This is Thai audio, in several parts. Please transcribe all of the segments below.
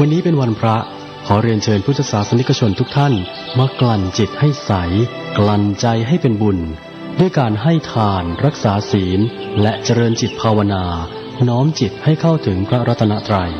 วันนี้เป็นวันพระขอเรียนเชิญพุทธศาสนิกชนทุกท่านมากลั่นจิตให้ใสกลั่นใจให้เป็นบุญด้วยการให้ทานรักษาศีลและเจริญจิตภาวนาน้อมจิตให้เข้าถึงพระรัตนตรัย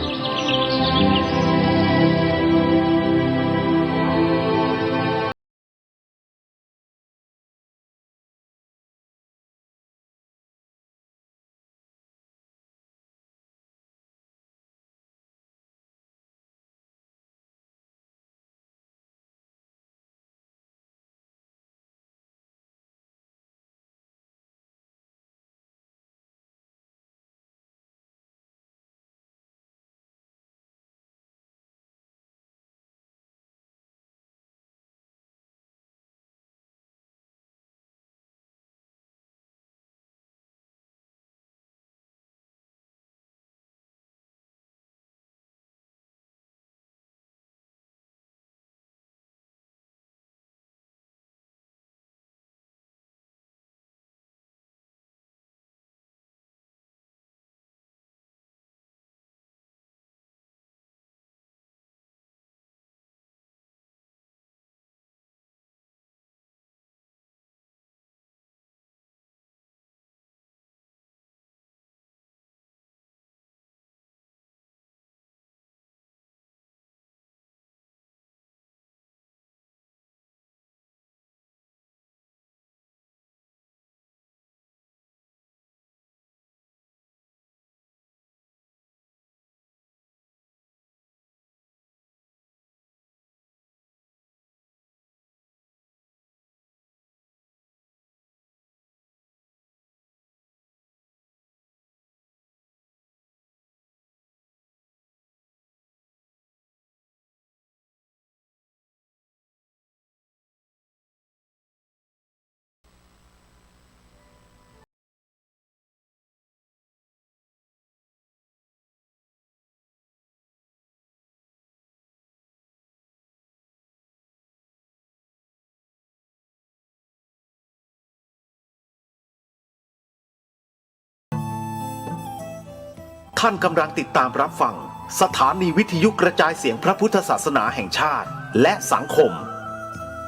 ท่านกำลังติดตามรับฟังสถานีวิทยุกระจายเสียงพระพุทธศาสนาแห่งชาติและสังคม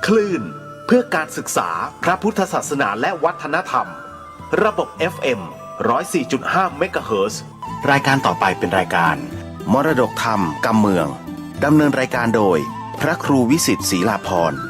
คลื่นเพื่อการศึกษาพระพุทธศาสนาและวัฒนธรรมระบบ FM 104.5 เมกะเฮิรตซ์รายการต่อไปเป็นรายการมรดกธรรมกำเมืองดำเนินรายการโดยพระครูวิสิทธิ์ศรีลาภรณ์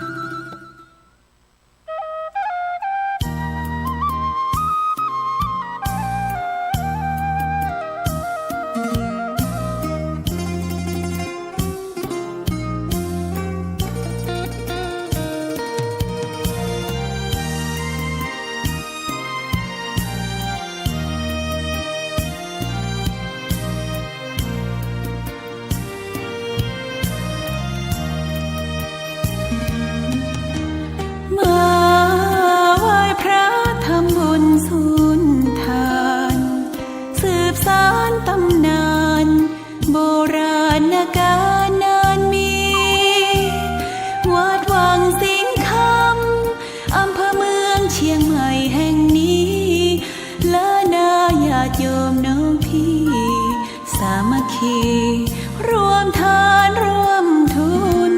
ร่วมทานร่วมทุน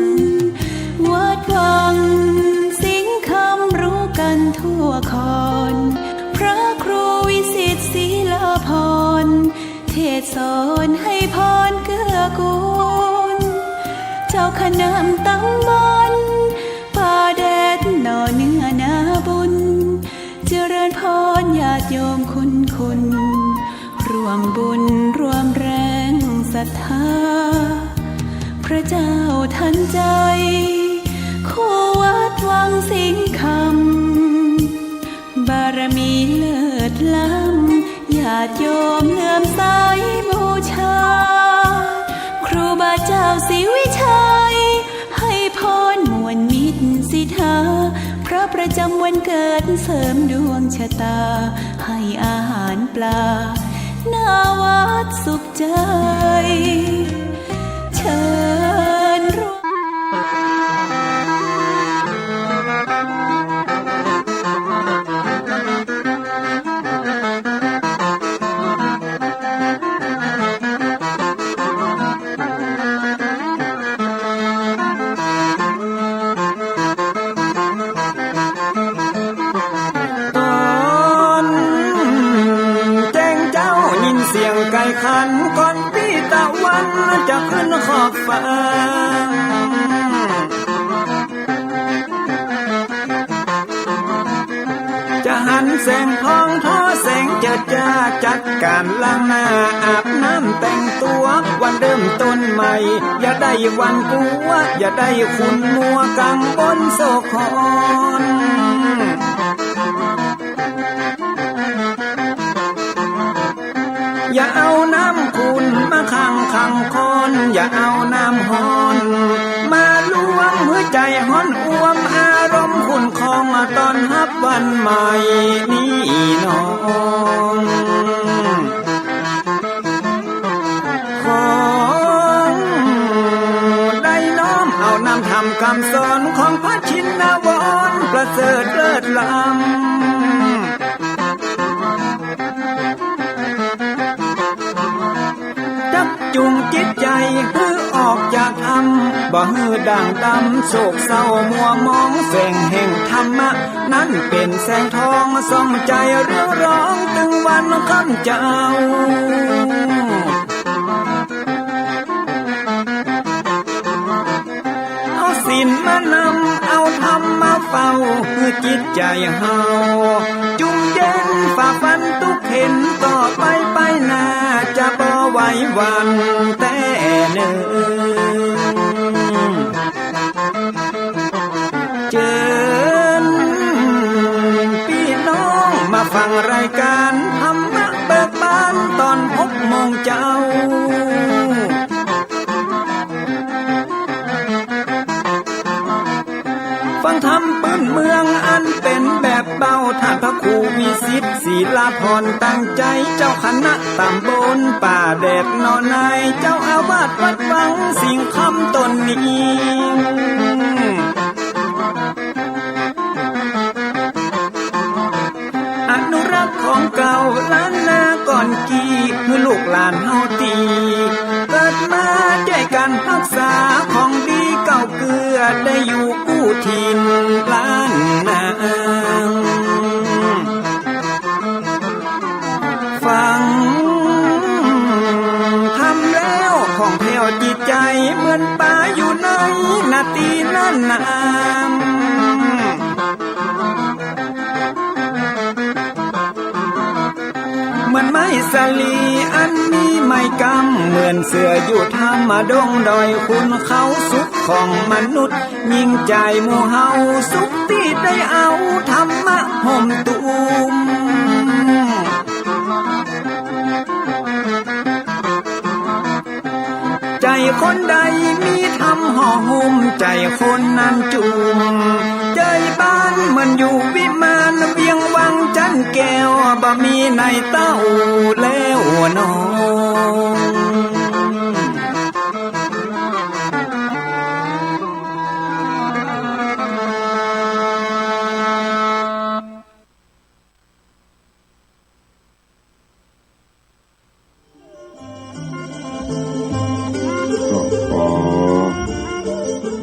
วัดวังสิงห์คำรู้กันทั่วคอนพระครูวิสิทธิ์ศรีลาภรณ์เทศสอนให้พรเกื้อกูลเจ้าคณะตำบลป่าแดดหน่อเนื้อนาบุญเจริญพรญาติโยมคุณร่วมบุญร่วมแรงศรัทธาพระเจ้าทันใจคู่วัดวังสิงห์คำบารมีเลิศล้ำญาติโยมเลื่อมใสบูชาครูบาเจ้าศรีวิชัยให้พรมวลมิตรสิทธาพระประจำวันเกิดเสริมดวงชะตาให้อาหารปลาหน้าวัดสุขใจเชิญร่วม เ วันจะขึ้นขอบฟ้าจะหันแสงทองทอแสงจะจ้าจัดการล้างหน้าอาบน้ำแต่งตัววันเริ่มต้นใหม่อย่าได้วันกลัวอย่าได้ขุ่นมัวกังบนโศกอนอย่าเอาน้ำขุ่นมาขังคอนอย่าเอาน้ำฮ้อนมาลวงหัวใจฮ้อนอ้วมอารมณ์ขุ่นคองมาตอนรับวันใหม่นี้น้องของได้น้อมเอานำทำคำสอนของพระชินวรประเสริฐเลิศล้ำจุงจิตใจฮือออกจากอำบ่ฮือด่างดำโศกเศร้ามัวมองแสงแห่งธรรมะนั้นเป็นแสงทองส่องใจเรื่องร้องตึงวันคำเจ้าเอาศีลมานำเอาธรรมมาเฝ้าคือจิตใจเฮาจุงเย็นฝ่าฟันทุกเห็นต่อไปหน้าจะบ่ไหววันแต่เนิ่นเจิญพี่น้องมาฟังรายการธรรมะเบิกบานตอน6 โมงเจ้าฟังธรรมปื้นเมืองอันเป็นแบบเบาท่านพระครูวิสิทธิ์ศิลาภรณ์ตั้งใจเจ้าคณะตำบลป่าแดดนอนในเจ้าอาวาสวัดวังสิ่งคำตนนี้อนุรักษ์ของเก่าล้านนาก่อนกี่เมื่อลูกหลานเฮาตีเกิดมาใจกันรักษาของดีเก่าเกลือได้อยู่กู้ถิ่นล้านนาฟังทำแล้วของแผ่วจิตใจเหมือนป่าอยู่ในนาทีนั้นน้ำเหมือนไม้สลีอันมีไม้กำเหมือนเสืออยู่ธรรมดงดอยคุณเขาสุขของมนุษย์ยิ่งใจหมู่เฮาสุขที่ได้เอาธรรมะห่มตุมใจคนใดมีธรรมห่อหุ้มใจคนนั้นจุ่มใจบ้านมันอยู่วิมานเวียงวังจันแก้วบ่มีในเต้าแล้วน้อง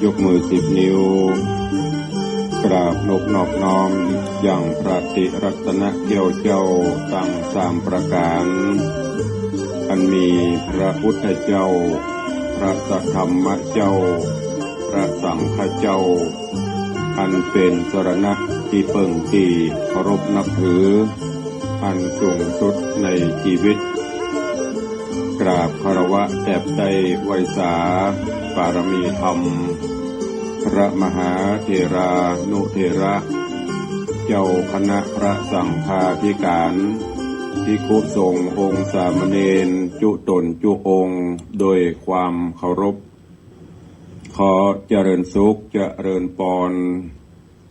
ยกมือ10 นิ้วกราบนบนอบน้อมอย่างพระติรัตนเกี่ยวเจ้าตั้ง3 ประการอันมีพระพุทธเจ้าพระสัทธรรมเจ้าพระสังฆเจ้าอันเป็นสรณะที่เพิ่งที่เคารพนับถืออันสูงสุดในชีวิตกราบคารวะแด่ใจไวยสาปารมีธรรมพระมหาเถรานุเถระเจ้าคณะพระสังฆาธิการภิกขุสงฆ์องค์สามเณรจุตนจุองค์โดยความเคารพขอเจริญสุขเจริญปอน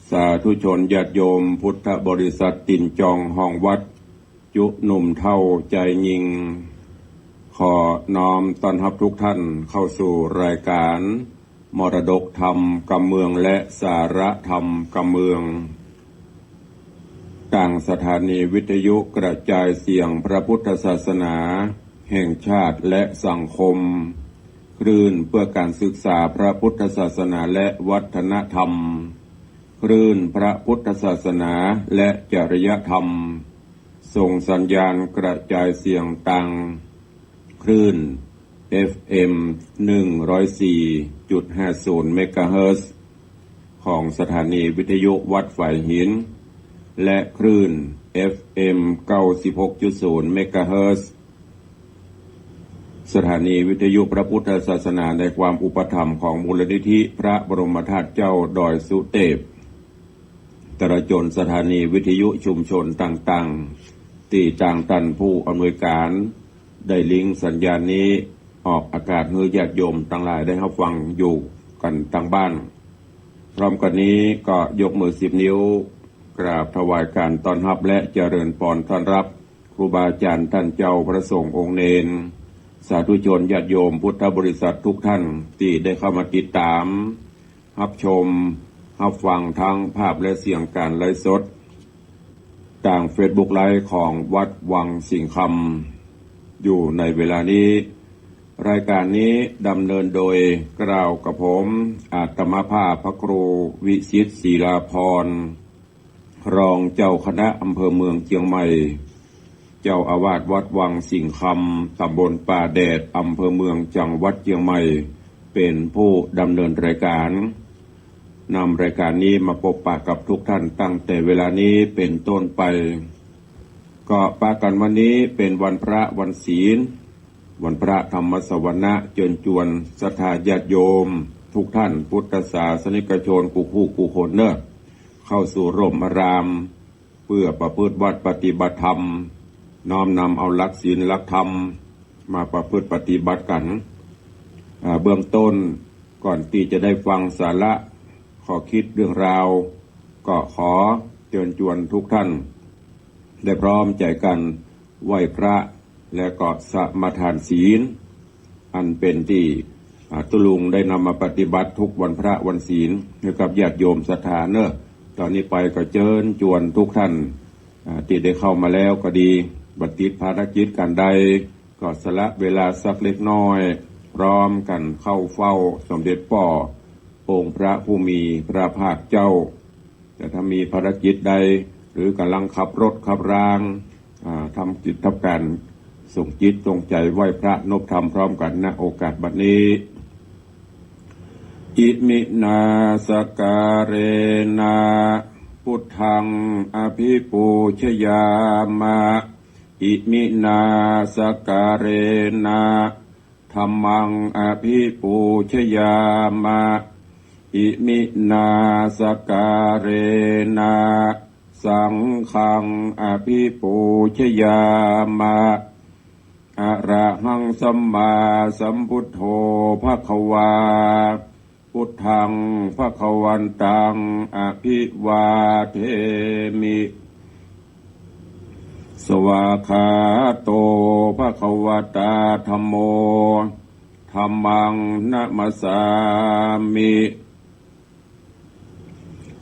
สาธุชนญาติโยมพุทธบริษัทติ่นจองห้องวัดจุหนุ่มเท่าใจยิงขอน้อมต้อนรับทุกท่านเข้าสู่รายการมรดกธรรมกำเมืองและสาระธรรมกำเมืองต่างสถานีวิทยุกระจายเสียงพระพุทธศาสนาแห่งชาติและสังคมคลื่นเพื่อการศึกษาพระพุทธศาสนาและวัฒนธรรมคลื่นพระพุทธศาสนาและจริยธรรมส่งสัญญาณกระจายเสียงต่างคลื่น FM 104.50 เมกะเฮิรตซ์ของสถานีวิทยุวัดฝ่ายหินและคลื่น FM 96.0 เมกะเฮิรตซ์สถานีวิทยุพระพุทธศาสนาในความอุปถัมภ์ของมูลนิธิพระบรมธาตุเจ้าดอยสุเทพตรจนสถานีวิทยุชุมชนต่างๆที่จางตันผู้อำนวยการได้ลิงก์สัญญาณนี้ออกอากาศให้ญาติโยมทั้งหลายได้รับฟังอยู่กันทางบ้านพร้อมกันนี้ก็ยกมือ10 นิ้วกราบถวายการต้อนรับและเจริญพรต้อนรับครูบาอาจารย์ท่านเจ้าพระสงฆ์องค์เนรสาธุชนญาติโยมพุทธบริษัททุกท่านที่ได้เข้ามาติดตามรับชมรับฟังทั้งภาพและเสียงการไลฟ์สดทางเฟซบุ๊กไลฟ์ของวัดวังสิงห์คำอยู่ในเวลานี้รายการนี้ดำเนินโดยกล่าวกับผมอาตมาภาพพระครูวิชิตศิลาพรรองเจ้าคณะอำเภอเมืองเชียงใหม่เจ้าอาวาสวัดวังสิงห์คำตำบลป่าแดดอำเภอเมืองจังหวัดเชียงใหม่เป็นผู้ดำเนินรายการนำรายการนี้มาพบปะกับทุกท่านตั้งแต่เวลานี้เป็นต้นไปก็ปะกันวันนี้เป็นวันพระวันศีลวันพระธรรมสวนะเชิญชวนศรัทธาญาติโยมทุกท่านพุทธศาสนิกชนกูคนเนอะเข้าสู่ร่มอารามเพื่อประพฤติวัดปฏิบัติธรรมน้อมนำเอาหลักศีลหลักธรรมมาประพฤติปฏิบัติกันเบื้องต้นก่อนที่จะได้ฟังสาระข้อคิดเรื่องราวก็ขอเชิญชวนทุกท่านได้พร้อมใจกันไหว้พระและก็สมาทานศีลอันเป็นที่ตุลุงได้นำมาปฏิบัติทุกวันพระวันศีลให้กับญาติโยมศรัทธาเนอะตอนนี้ไปก็เชิญชวนทุกท่านที่ได้เข้ามาแล้วก็ดีบัดติดภารกิจการใดก็สละเวลาสักเล็กน้อยพร้อมกันเข้าเฝ้าสมเด็จพ่อองค์พระผู้มีพระภาคเจ้าแต่ถ้ามีภารกิจใดหรือกำลังขับรถขับรางทำกิจทำการส่งจิตส่งใจไหว้พระนบธรรมพร้อมกันณโอกาสบัดนี้อิมินาสการเรนะพุทธังอภิปูชยามะอิมินาสการเรนะธัมมังอภิปูชยามะอิมินาสการเรนะสังฆังอภิปูชยามะอะระหังสัมมาสัมพุทโธภควาพุทธังภควันตังอภิวาเทมิสวากขาโตภควตาธัมโมธัมมังนะมัสสามิ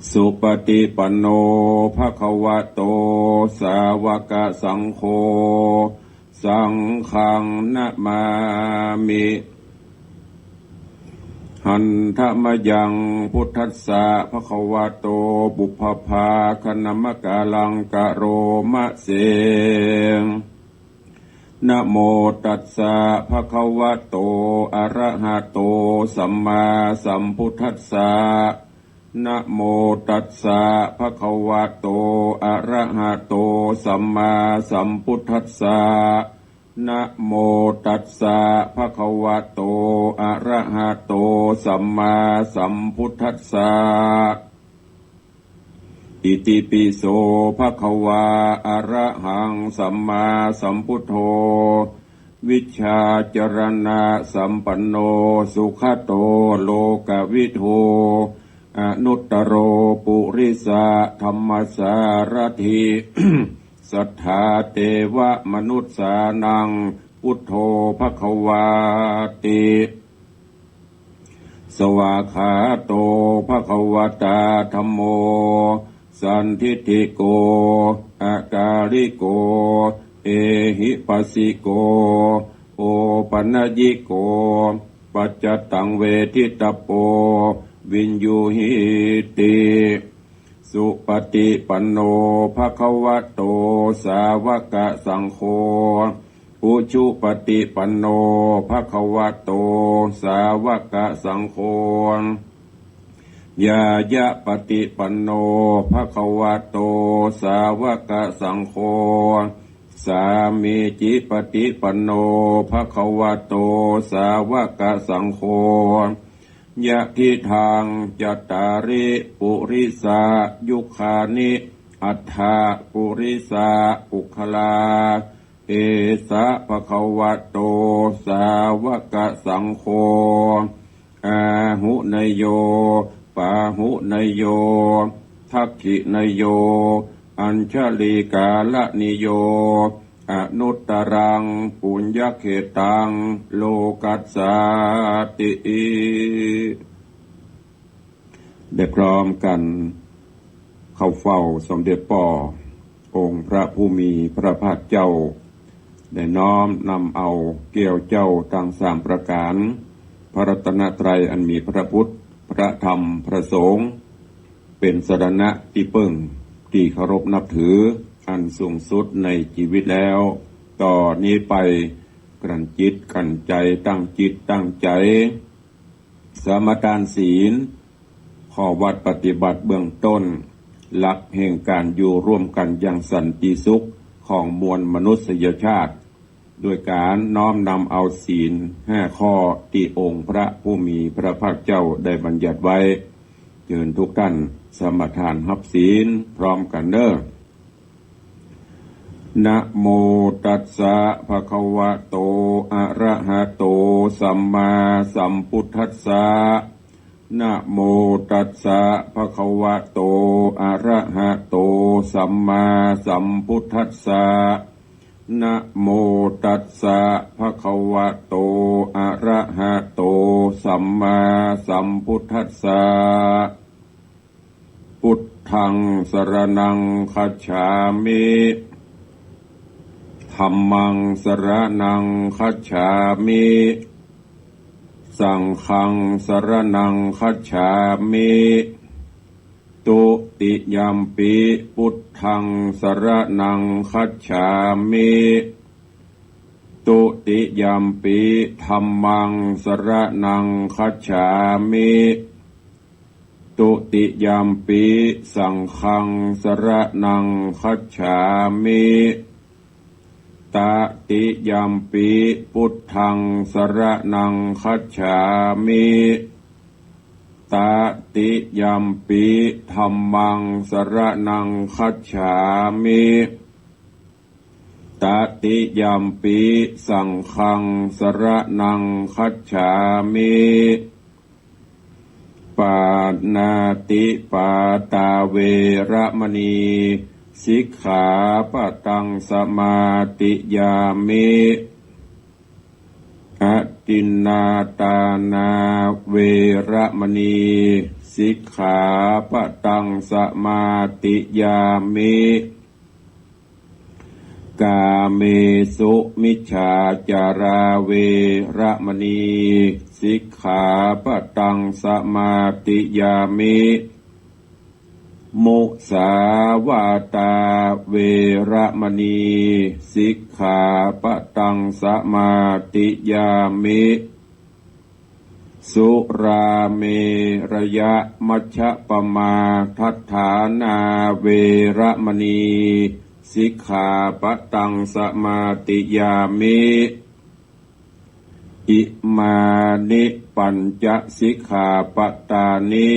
สุปฏิปันโนภควโตสาวกสังโฆสังฆังนะมามิหันธมยังพุทธัสสะภควโตบุพภาคณมกาลังกะโรมะเสงนะโมตัสสะภควโตอะระหะโตสัมมาสัมพุทธัสสะนะโมตัสสะภควโตอะระหะโตสัมมาสัมพุทธัสสะนะโมตัสสะภควโตอะระหะโตสัมมาสัมพุทธัสสะอิติปิโสภควาอะระหังสัมมาสัมพุทโธวิชชาจรณะสัมปันโนสุขโตโลกวิทูอนุตตโรปุริสะธัมมสารถิ สัทธาเทวมนุษย์สานังพุทโธภควาติสวากขาโตภควตาธัมโมสันทิฏฐิโกอากาลิโกเอหิปัสสิโกโอปัญญิโกปัจจตังเวทิตโปวินยูหิติสุปฏิปันโนภควโตสาวกสังโฆ อุชุปฏิปันโนภควโตสาวกสังโฆยายะปฏิปันโนภควโตสาวกสังโฆสามีจิปฏิปันโนภควโตสาวกสังโฆยะทิทางจัตตาริปุริสายุคานิอัฏฐาปุริสาปุคลาเอสะภควโตสาวกสังโฆอาหุนยโยปาหุนยโยทักขินยโยอัญชลีกาลนิโยอนุตตรังปุญญเขตังโลกัสสาติได้พร้อมกันเข้าเฝ้าสมเด็จป่อองค์พระผู้มีพระภาคเจ้าได้น้อมนำเอาเกี่ยวเจ้าทั้งสามประการพระรัตนตรัยอันมีพระพุทธพระธรรมพระสงฆ์เป็นสรณะที่พึ่งที่เคารพนับถืออันสูงสุดในชีวิตแล้วต่อนี้ไปกลั่นจิตกลั่นใจตั้งจิตตั้งใจสมทานศีลข้อวัดปฏิบัติเบื้องต้นหลักแห่งการอยู่ร่วมกันอย่างสันติสุขของมวลมนุษยชาติด้วยการน้อมนำเอาศีล5 ข้อที่องค์พระผู้มีพระภาคเจ้าได้บัญญัติไว้เชิญทุกท่านสมทานรับศีลพร้อมกันเด้อนะโมตัสสะภะคะวะโตอะระหะโตสัมมาสัมพุทธัสสะนะโมตัสสะภะคะวะโตอะระหะโตสัมมาสัมพุทธัสสะนะโมตัสสะภะคะวะโตอะระหะโตสัมมาสัมพุทธัสสะพุทธังสรณังคัจฉามิธัมมังสรณังคัจฉามิสังฆังสรณังคัจฉามิตุติยัมปิพุทธังสรณังคัจฉามิตุติยัมปิธัมมังสรณังคัจฉามิตุติยัมปิสังฆังสรณังคัจฉามิตติยัมปิพุทธังสรณังคัจฉามิตติยัมปิธัมมังสรณังคัจฉามิตติยัมปิสังฆังสรณังคัจฉามิปานาติปาตาเวระมณีสิกขาปะตังสมาติยามิอตินนาตานาเวระมณีสิกขาปะตังสมาติยามิกาเมสุมิจฉาจาราเวระมณีสิกขาปะตังสมาติยามิมุสาวาตาเวระมณีสิกขาปะตังสมาติยามิสุราเมรยะมัชฌะปมาทัฏฐานาเวระมณีสิกขาปะตังสมาติยามิอิมานิปัญจสิกขาปตานิ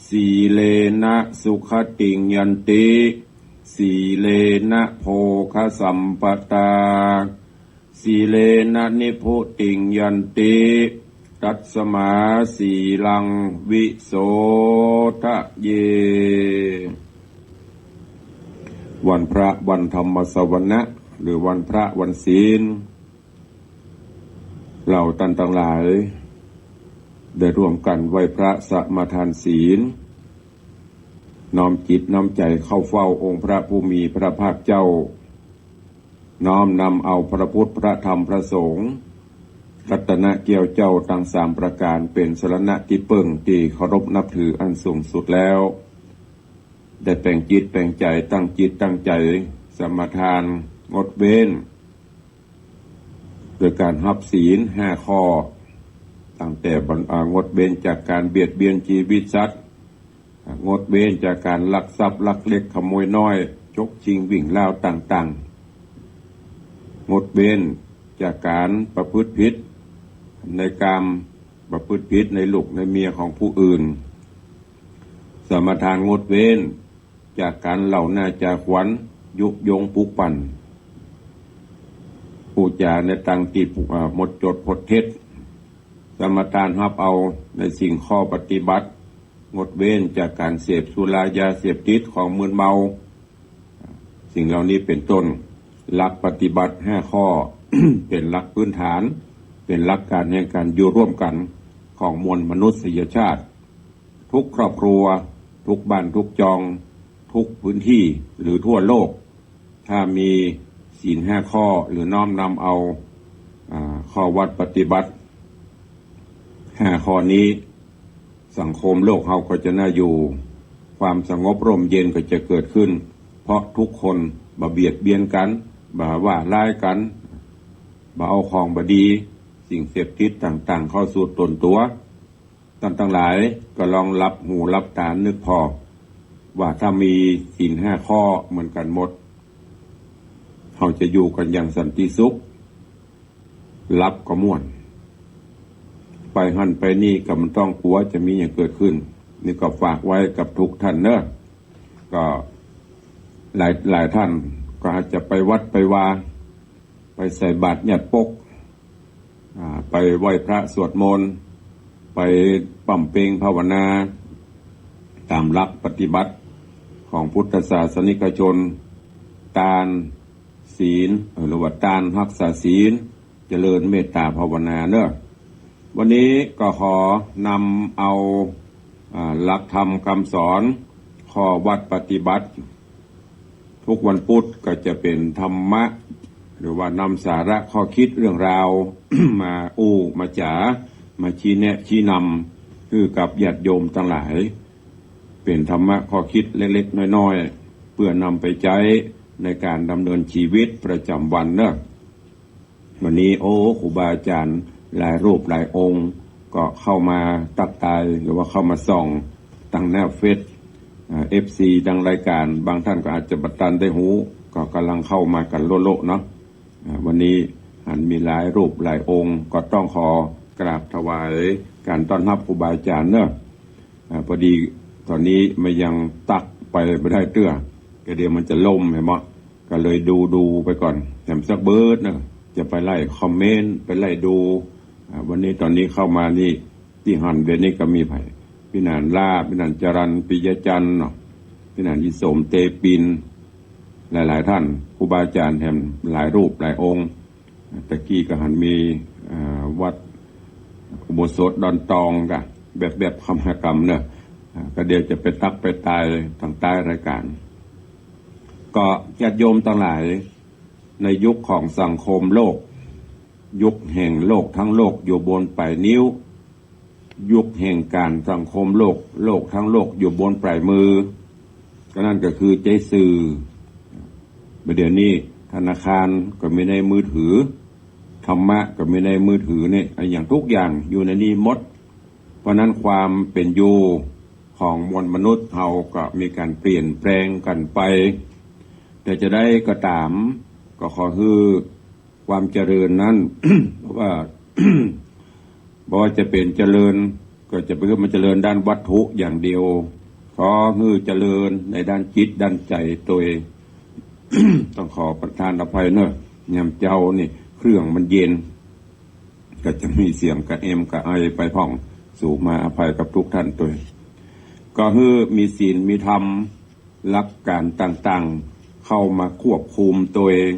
สีเลนะสุขติงยันติสีเลนะโภคสัมปตาสีเลนะนิพุติงยันติตัสสมาสีลังวิโสทะเยวันพระวันธรรมสวนะหรือวันพระวันศีลเราท่านทั้งหลายได้ร่วมกันไหว้พระสมาทานศีลน้อมจิตน้อมใจเข้าเฝ้าองค์พระผู้มีพระภาคเจ้าน้อมนำเอาพระพุทธพระธรรมพระสงฆ์รัตนะเกี่ยวเจ้าทั้ง3 ประการเป็นสรณะที่พึ่งที่เคารพนับถืออันสูงสุดแล้วได้แต่งจิตแต่งใจตั้งจิตตั้งใจสมาทานงดเว้น โดยการรับศีล5 ข้อตั้งแต่งดเว้นจากการเบียดเบียนชีวิตสัตว์งดเว้นจากการลักทรัพย์ลักเล็กขโมยน้อยจกชิงวิ่งเล่าต่างๆงดเว้นจากการประพฤติผิดในกามประพฤติผิดในลูกในเมียของผู้อื่นสมทานงดเว้นจากการเหล่าหน้าจาขวัญยุยงปลุกปั่นพูดจาในตังตีหมดจดพดเท็จสมทานรับเอาในสิ่งข้อปฏิบัติงดเว้นจากการเสพสุรายาเสพติดของมึนเมาสิ่งเหล่านี้เป็นต้นหลักปฏิบัติ5 ข้อ เป็นหลักพื้นฐานเป็นหลักการแห่งการอยู่ร่วมกันของมวลมนุษยชาติทุกครอบครัวทุกบ้านทุกจองทุกพื้นที่หรือทั่วโลกถ้ามีศีล5 ข้อหรือน้อมนำเอาข้อวัดปฏิบัติ5 ข้อนี้สังคมโลกเราก็จะน่าอยู่ความสงบร่มเย็นก็จะเกิดขึ้นเพราะทุกคนบ่เบียดเบียนกันบ่ว่าร้ายกันบ่เอาของบ่ดีสิ่งเสพติดต่างๆเข้าสู่ตนตัวท่านทั้งหลายก็ลองรับหูรับตานึกพอว่าถ้ามีศีล5 ข้อเหมือนกันหมดเราจะอยู่กันอย่างสันติสุขรับก็ม่วนไปหั่นไปนี่ก็มันต้องกลัวจะมีอย่างเกิดขึ้นนี่ก็ฝากไว้กับทุกท่านเนอะก็หลายท่านก็อาจจะไปวัดไปวาไปใส่บาตรหยัดปกไปไหว้พระสวดมนต์ไปปั่มเปงภาวนาตามหลักปฏิบัติของพุทธศาสนิกชนทานศีลหรือว่าทานรักษาศีลเจริญเมตตาภาวนาเนอะวันนี้ก็ขอนำเอาหลักธรรมคำสอนข้อวัดปฏิบัติทุกวันพุธก็จะเป็นธรรมะหรือว่านำสาระข้อคิดเรื่องราว มามาจ๋ามาชี้แนะชี้นำคือกับญาติโยมทั้งหลายเป็นธรรมะข้อคิดเล็กๆน้อยๆเพื่อนำไปใช้ในการดำเนินชีวิตประจำวันเนอะวันนี้ครูบาอาจารย์หลายรูปหลายองค์ก็เข้ามาตักตายหรือว่าเข้ามาส่องตั้งแนวเฟซFC ดังรายการบางท่านก็อาจจะบัดตันได้หูก็กำลังเข้ามากันโลเนาะวันนี้มีหลายรูปหลายองค์ก็ต้องขอกราบถวายการต้อนรับครูบาอาจารย์เนอะพอดีตอนนี้มันยังตักไปไม่ได้เตื้อก็เดี๋ยวมันจะล่มเห็นไหมก็เลยดูไปก่อนแถมสักเบิร์ดนะจะไปไล่คอมเมนต์ไปไล่ดูวันนี้ตอนนี้เข้ามานี่ที่หันเดือนนี้ก็มีไผ่พี่นานล่าพี่นานจรันปิยจันทร์เนาะพี่นานอิโสมเตปินหลายท่านครูบาอาจารย์แถมหลายรูปหลายองค์ตะกี้ก็หันมีวัดอุโบสถดอนตองกะแบบคำหกรรมเนอะก็เดี๋ยวจะไปตักไปตายทางใต้รายการก็ญาติโยมทั้งหลายในยุคของสังคมโลกยุคแห่งโลกทั้งโลกอยู่บนปลายนิ้วยุคแห่งการสังคมโลกทั้งโลกอยู่บนปลายมือก็นั่นก็คือใจสื่อเดี๋ยวนี้ธนาคารก็มีในมือถือธรรมะก็มีในมือถือเนี่ยอย่างทุกอย่างอยู่ในนี้หมดเพราะนั้นความเป็นอยู่ของมวลมนุษย์เราก็มีการเปลี่ยนแปลงกันไปแต่จะได้ก็ตามก็ขอคือความเจริญนั้น เพราะว่า บอกว่าจะเป็นเจริญก็จะเป็นมันเจริญด้านวัตถุอย่างเดียวขอคือเจริญในด้านจิตด้านใจตัวเอง ต้องขอประทานอภัยเนอะยามเจ้านี่เครื่องมันเย็นก็จะมีเสียงกระเอ็มกระไอไปพ่องสู่มาอภัยกับทุกท่านตัวก็คือมีศีลมีธรรมหลักการต่างๆเข้ามาควบคุมตัวเอง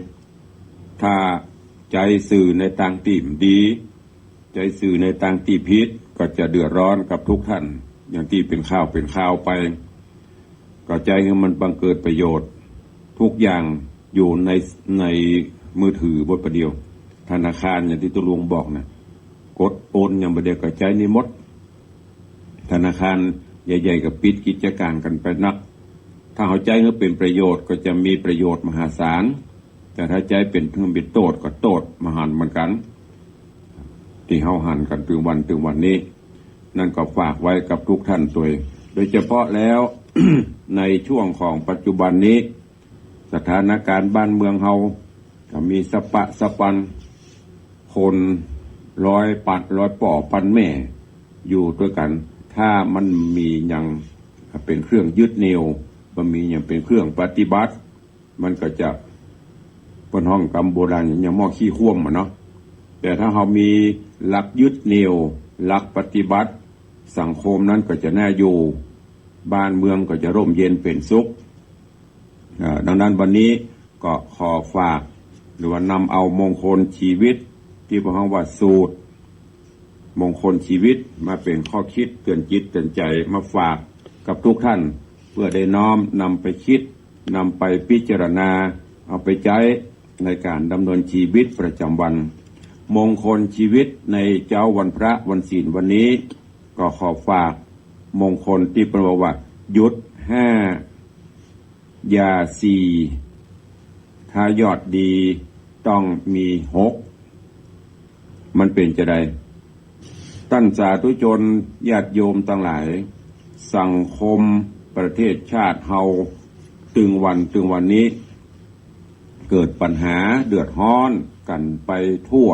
ถ้าใจสื่อในทางที่ดีใจสื่อในทางที่ผิดก็จะเดือดร้อนกับทุกท่านอย่างที่เป็นข่าวไปก็ใจให้มันบังเกิดประโยชน์ทุกอย่างอยู่ในมือถือบทประเดียวธนาคารอย่างที่ตุลวงบอกนะกดโอนอย่างประเดียวกับใจนี่หมดธนาคารใหญ่ๆกับปิดกิจการกันไปนักถ้าเอาใจให้เป็นประโยชน์ก็จะมีประโยชน์มหาศาล แต่ถ้าใจเป็นเครื่องบินโตดก็โตดมาหันเหมือนกันที่เฮาหันกันถึงวันนี้นั่นก็ฝากไว้กับทุกท่านตัวเองโดยเฉพาะแล้ว ในช่วงของปัจจุบันนี้สถานการณ์บ้านเมืองเฮาก็มีสปะสปันคนร้อยป่อปันแม่อยู่ด้วยกันถ้ามันมีอย่างเป็นเครื่องยึดเหนี่ยวมันมีอย่างเป็นเครื่องปฏิบัติมันก็จะเป็นห้องกำโบราณอย่างหม้อขี้ข้วมเนาะแต่ถ้าเรามีหลักยึดเหนี่ยวหลักปฏิบัติสังคมนั้นก็จะน่าอยู่บ้านเมืองก็จะร่มเย็นเป็นสุขดังนั้นวันนี้ก็ขอฝากหรือว่านำเอามงคลชีวิตที่พระว่าสูตรมงคลชีวิตมาเป็นข้อคิดเตือนจิตเตือนใจมาฝากกับทุกท่านเพื่อได้น้อมนำไปคิดนำไปพิจารณาเอาไปใช้ในการดำเนินชีวิตประจำวันมงคลชีวิตในเจ้าวันพระวันศีลวันนี้ก็ขอฝากมงคลที่เป็นว่ายุทธ5ยา4ถ้ายอดดีต้องมี6มันเป็นจะได้ท่านสาธุชนญาติโยมทั้งหลายสังคมประเทศชาติเฮาตึงวันนี้เกิดปัญหาเดือดร้อนกันไปทั่ว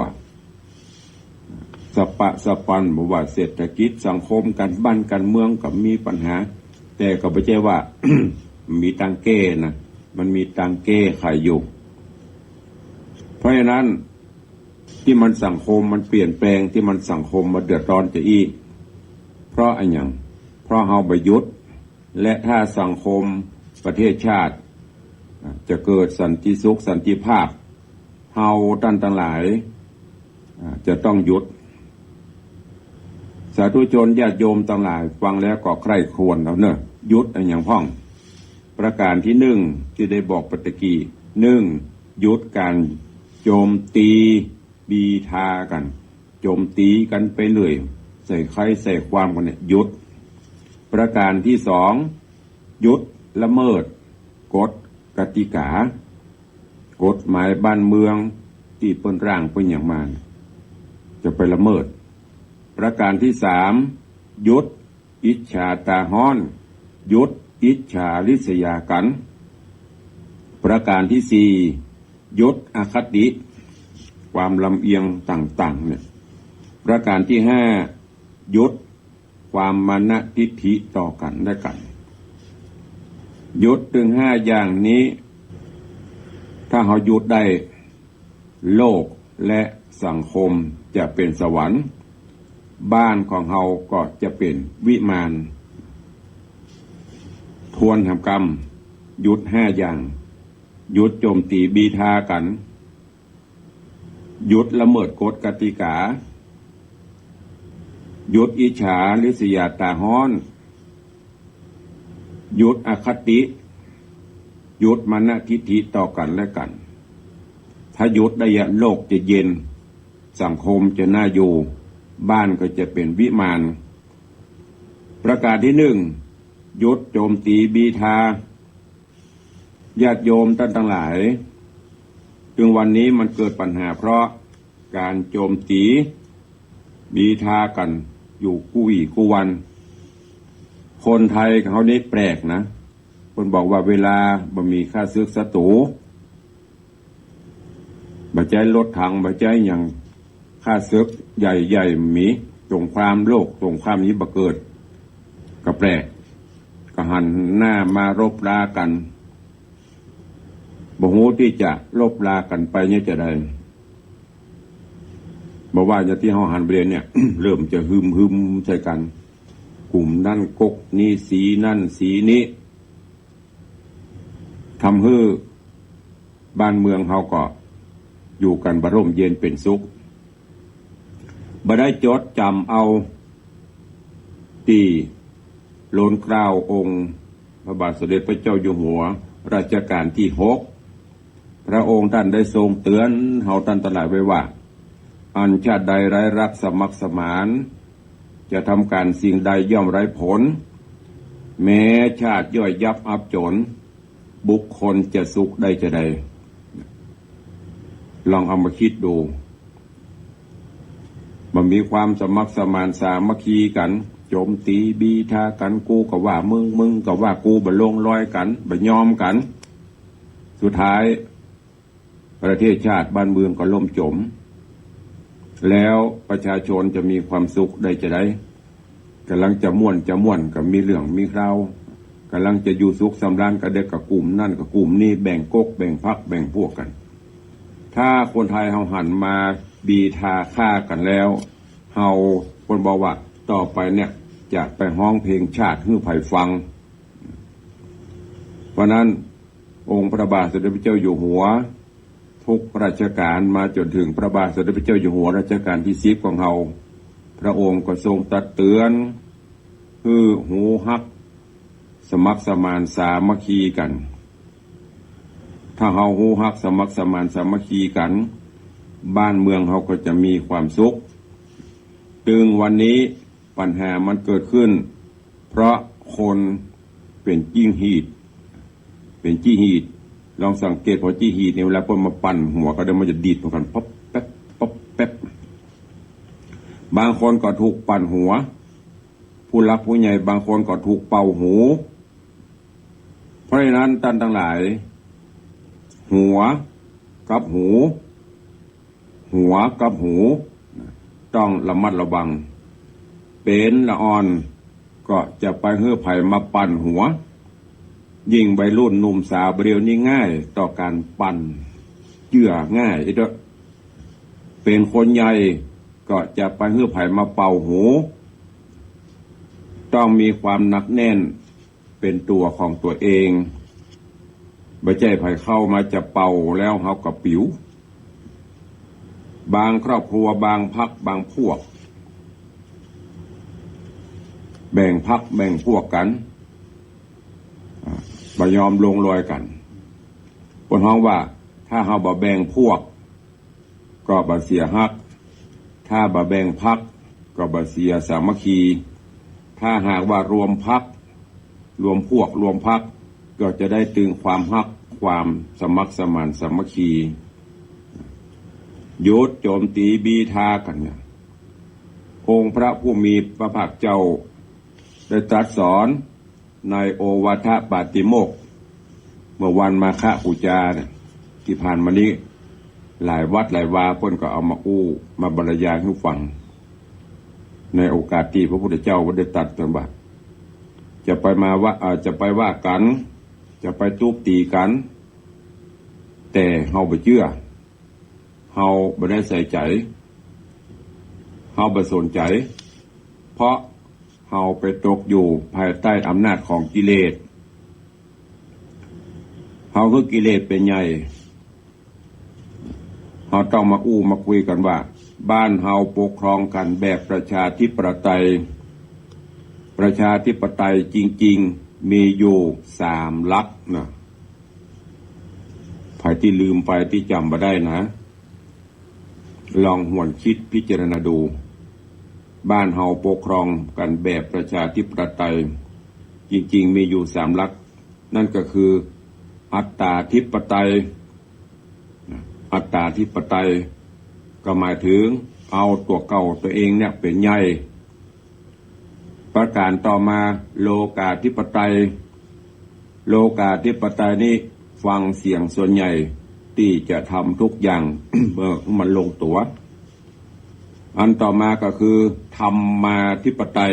สปะสปันบอกว่าเศรษฐกิจสังคมกันบ้านกันเมืองกับมีปัญหาแต่ก็ไม่ใช่ว่า มีตังเก้นะมันมีตังเก้ไขอยู่เพราะฉะนั้นที่มันสังคมมันเปลี่ยนแปลงที่มันสังคมมาเดือดร้อนจะอีกเพราะอะไรอย่างเพราะเฮาประยุทธ์และถ้าสังคมประเทศชาติจะเกิดสันติสุขสันติภาพเฮาท่านทั้งหลายจะต้องหยุดสาธุชนญาติโยมทั้งหลายฟังแล้วก็ใคร่ครวญแล้วเนอะหยุดอย่างพ้องประการที่1ที่ได้บอกปฏิกี1หยุดการโจมตีบีทากันโจมตีกันไปเลยใส่ใครใส่ความกันเนี่ยหยุดประการที่2หยุดละเมิดกฎกติกากฎหมายบ้านเมืองที่เปิ้นร่างเป็นอย่างมากจะไปละเมิดประการที่3หยุดอิจฉาตาฮ้อนหยุดอิจฉาริษยากันประการที่4หยุดอคติความลำเอียงต่างๆเนี่ยประการที่5หยุดความมานะทิฐิต่อกันและกันหยุดถึง5อย่างนี้ถ้าเราหยุดได้โลกและสังคมจะเป็นสวรรค์บ้านของเราก็จะเป็นวิมานทวนทำกรรมหยุด5อย่างหยุดโจมตีบีทากันหยุดละเมิดกฎกติกาหยุดอิจฉาริษยาตาฮ้อนหยุดอคติหยุดมานะทิฐิต่อกันและกันถ้าหยุดได้โลกจะเย็นสังคมจะน่าอยู่บ้านก็จะเป็นวิมานประการที่1หยุดโจมตีบีทาญาติโยมท่านทั้งหลายถึงวันนี้มันเกิดปัญหาเพราะการโจมตีบีทากันอยู่กู้วันคนไทยเขานี่แปลกนะคนบอกว่าเวลาบ่มีค่าศึกศัตรูบ่ใจรถถังบ่ใจอย่างค่าศึกใหญ่ๆมีสงครามโลกสงครามนี้บ่เกิดก็แปลกก็หันหน้ามารบรากันบ่ฮู้ที่จะลบลากันไปเนี่ยจะได้บอกว่าจะที่เฮาหันเบรนเนี่ย เริ่มจะฮึมใส่กันกลุ่มนั่นกกนี้สีนั่นสีนี้ทำให้บ้านเมืองเฮาก็อยู่กันบร่มเย็นเป็นสุขบ่ได้จดจำเอาที่โลนเกล้าองค์พระบาทสมเด็จพระเจ้าอยู่หัวรัชกาลที่6พระองค์ท่านได้ทรงเตือนเฮาท่านทั้งหลายไว้ว่าอันชาติใดไร้รักสมัครสมานจะทำการสิ่งใดย่อมไร้ผลแม้ชาติย่อยยับอับจนบุคคลจะสุขได้จะใด ลองเอามาคิดดูมันมีความสมัครสมานสามัคคีกันโจมตีบีทากันกูก็ว่ามึงก็ว่ากูบ่ลงรอยกันบ่ยอมกันสุดท้ายประเทศชาติบ้านเมืองก็ล่มจมแล้วประชาชนจะมีความสุขได้จะได้กำลังจะม่วนกับมีเรื่องมีราวกำลังจะอยู่สุขสำราญกับเด็กกับกลุ่มนั่นกับกลุ่มนี้แบ่งก๊กแบ่งพรรคแบ่งพวกกันถ้าคนไทยเฮาหันมาบีทาฆ่ากันแล้วเฮาคนบอกว่าต่อไปเนี่ยจะไปฮ้องเพลงชาติให้ไผฟังเพราะนั้นองค์พระบาทสมเด็จพระเจ้าอยู่หัวทุกราชการมาจนถึงพระบาทสมเด็จพระเจ้าอยู่หัวรัชกาลที่10ของเฮาพระองค์ก็ทรงตักเตือนคือหูฮักสมัครสมานสามัคคีกันถ้าเฮาหูฮักสมัครสมานสามัคคีกันบ้านเมืองเฮาก็จะมีความสุขถึงวันนี้ปัญหามันเกิดขึ้นเพราะคนเป็นจี้หีดลองสังเกตพอจี้หีดเนี่ยเวลาคนมาปั่นหัวก็เดี๋ยวมันจะดีดเหมือนกันป๊อปแป๊บป๊อปแป๊บบางคนก็ถูกปั่นหัวผู้รักผู้ใหญ่บางคนก็ถูกเป่าหูเพราะฉะนั้นท่านทั้งหลายหัวกับหูต้องระมัดระวังเป็นละอ่อนก็จะไปเฮือไผ่มาปั่นหัวยิ่งวัยรุ่นหนุ่มสาวเรียวนี่ง่ายต่อการปั่นเยื่อง่ายอีกด้วยเป็นคนใหญ่ก็จะไปเฮือไผ่มาเป่าหูต้องมีความหนักแน่นเป็นตัวของตัวเองไม่ใช่ไผ่เข้ามาจะเป่าแล้วเฮากับปิ๋วบางครอบครัวบางพรรคบางพวกแบ่งพรรคแบ่งพวกกันบ่ยอมลงรอยกันคนฮ้องว่าถ้าเฮาบ่แบ่งพวกก็บ่เสียฮักถ้าบ่แบ่งพรรคก็บ่เสียสามัคคีถ้าหากว่ารวมพรรครวมพวกรวมพรรคก็จะได้ตึงความฮักความสมัครสมานสามัคคียุดโจมตีบีทากันเนี่ยองค์พระผู้มีพระภาคเจ้าได้ตรัสสอนในโอวาทปาติโมกข์เมื่อวันมาฆบูชาเนี่ยที่ผ่านมานี้หลายวัดหลายวาเพิ่นก็เอามาอู้มาบรรยายให้ฟังในโอกาสที่พระพุทธเจ้าได้ตรัสเตือนว่าจะไปว่ากันจะไปทุบตีกันแต่เฮาบ่เชื่อเฮาบ่ได้ใส่ใจเฮาบ่สนใจเพราะเฮาไปตกอยู่ภายใต้อำนาจของกิเลสเฮาคือกิเลสเป็นใหญ่เฮาต้องมาอู้มาคุยกันว่าบ้านเฮาปกครองกันแบบประชาธิปไตยจริงๆมีอยู่3หลักนะใครที่ลืมไปที่จำบ่ได้นะลองหวนคิดพิจารณาดูบ้านเฮาปกครองกันแบบประชาธิปไตยจริงๆมีอยู่3หลักนั่นก็คืออัตตาธิปไตยก็หมายถึงเอาตัวเก่าตัวเองเนี่ยเป็นใหญ่ประการต่อมาโลกาธิปไตยนี่ฟังเสียงส่วนใหญ่ที่จะทำทุกอย่าง เมื่อมันลงตัวอันต่อมาก็คือธรรมาธิปไตย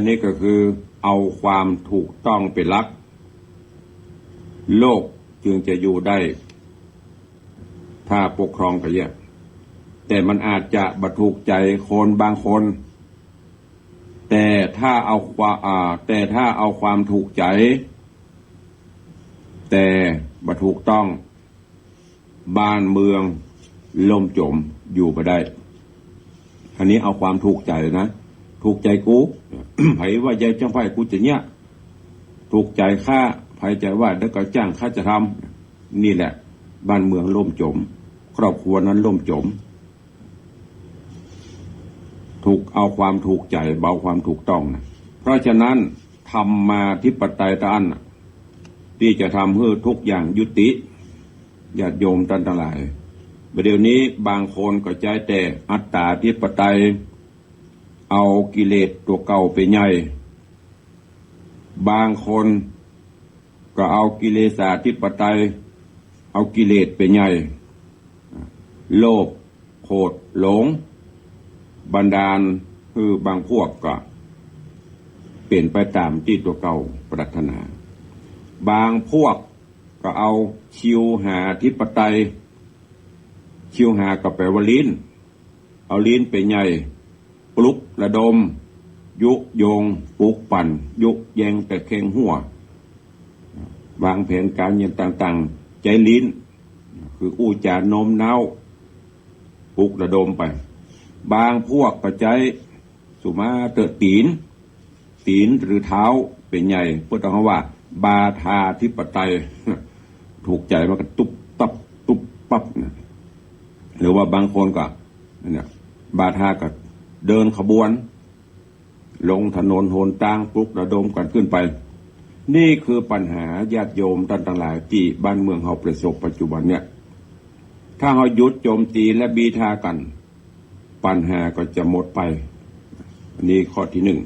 นี่ก็คือเอาความถูกต้องเป็นหลักโลกจึงจะอยู่ได้ถ้าปกครองกันอย่างแต่มันอาจจะบ่ถูกใจคนบางคนแต่ถ้าเอาความถูกใจแต่บ่ถูกต้องบ้านเมืองล่มจมอยู่บ่ได้อันนี้เอาความถูกใจนะถูกใจกู ไผว่าใจจังไผกูจะเนี่ยถูกใจข้าไผใจว่าเดี๋ยวก็จ้างข้าจะทำนี่แหละบ้านเมืองล่มจมครอบครัวนั้นล่มจมถูกเอาความถูกใจเบาความถูกต้องนะเพราะฉะนั้นธรรมาธิปไตยท่านที่จะทำให้ทุกอย่างยุติ ญาติโยมท่านทั้งหลายประเดี๋ยวนี้บางคนก็ใจแต่อัตตาธิปไตยเอากิเลสตัวเก่าไปใหญ่บางคนก็เอากิเลสาธิปไตยเอากิเลสไปใหญ่โลภโกรธหลงบันดาลคือบางพวกก็เปลี่ยนไปตามที่ตัวเก่าปรารถนาบางพวกก็เอาชิวหาธิปไตยชิวหาก็แปลว่าลิ้นเอาลิ้นไปใหญ่ปลุกระดมยุโยงปลุกปั่นยุแยงแต่เข่งหัววางแผนการเงินต่างๆใจลิ้นคืออู้จาโน้มน้าวปลุกระดมไปบางพวกก็ใจสุมาเตอตีนหรือเท้าเป็นใหญ่พูดถึงว่าบาทาธิปไตยถูกใจมันก็ตุ๊บตับตุ๊บปั๊บนะหรือว่าบางคนก็เนี่ยบาทาก็เดินขบวนลงถนนโหนตางปลุกระดมกันขึ้นไปนี่คือปัญหาญาติโยมท่านทั้งหลายที่บ้านเมืองเราประสบปัจจุบันเนี่ยถ้าเราหยุดโจมตีและบีทากันปัญหาก็จะหมดไปอันนี้ข้อที่หนึ่ง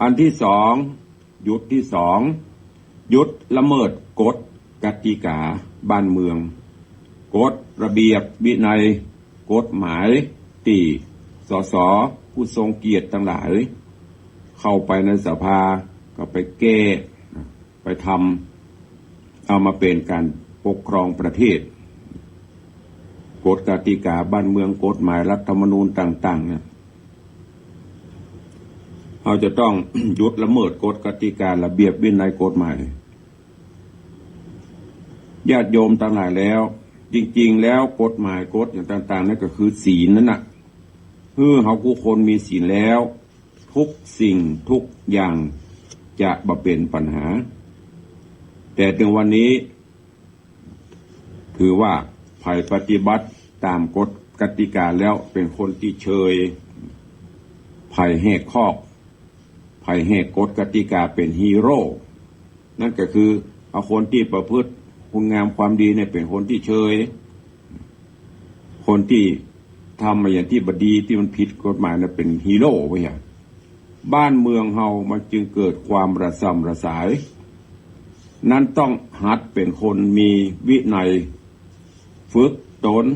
อันที่สองหยุดที่สองหยุดละเมิดกฎกติกาบ้านเมืองกฎระเบียบวินัยกฎหมายที่สสผู้ทรงเกียรติทั้งหลายเข้าไปในสภาก็ไปแก้ไปทำเอามาเป็นการปกครองประเทศกฎกติกาบ้านเมืองกฎหมายรัฐธรรมนูญต่างๆเนี่ยเราจะต้อง หยุดละเมิดกฎกติการะเบียบวินัยกฎหมายญาติโยมทั้งหลายแล้วจริงๆแล้วกฎหมายกฎอย่างต่างๆนั่นก็คือศีลนั่นน่ะเขาผู้คนมีศีลแล้วทุกสิ่งทุกอย่างจะบ่เป็นปัญหาแต่ถึงวันนี้ถือว่าภัยปฏิบัติตามกฎกติกาแล้วเป็นคนที่เชยภัยแหกข้อภัยแหกกฎกติกาเป็นฮีโร่นั่นก็คือเอาคนที่ประพฤติคุณงามความดีเนี่ยเป็นคนที่เชยคนที่ทำมาอย่างที่บดีที่มันผิดกฎหมายน่ะเป็นฮีโร่ไปอย่างบ้านเมืองเฮามันจึงเกิดความระส่ำระสายนั้นต้องหัดเป็นคนมีวินัยฝึกตน